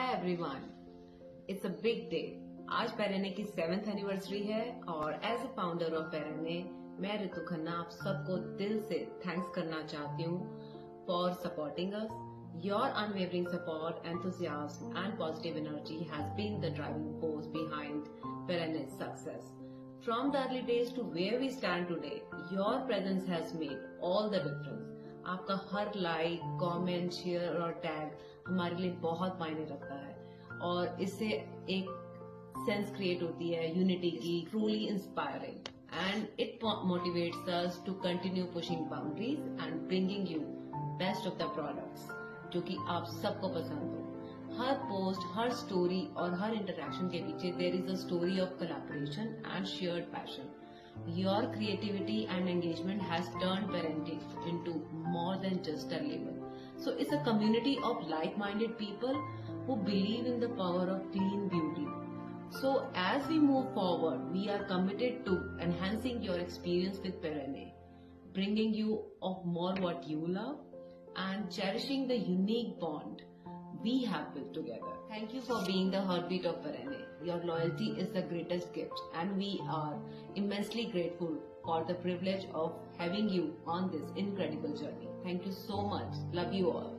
Everyone, it's a big day. आज पेरेने की 7th anniversary है और एज अ फाउंडर ऑफ पेरेने मैं ऋतु खन्ना आप सबको दिल से थैंक्स करना चाहती हूँ for supporting us. Your unwavering support, enthusiasm and positive energy has been the driving force behind Perenne's success. From the early days to where we stand today, your presence has made all the difference. आपका हर like, comment, share और tag हमारे लिए बहुत मायने रखता है और इससे एक सेंस क्रिएट होती है यूनिटी की, truly inspiring, and it motivates us to continue pushing boundaries and bringing you best of the products जो कि आप सबको पसंद हो। हर पोस्ट, हर स्टोरी और हर इंटरेक्शन के पीछे there is a story of collaboration and shared passion. Your creativity and engagement has turned Perenne into more than just a label. So it's a community of like-minded people who believe in the power of clean beauty. So as we move forward, we are committed to enhancing your experience with Perenne, bringing you of more what you love and cherishing the unique bond we have built together. Thank you for being the heartbeat of Perenne. Your loyalty is the greatest gift and we are immensely grateful for the privilege of having you on this incredible journey. Thank you so much. Love you all.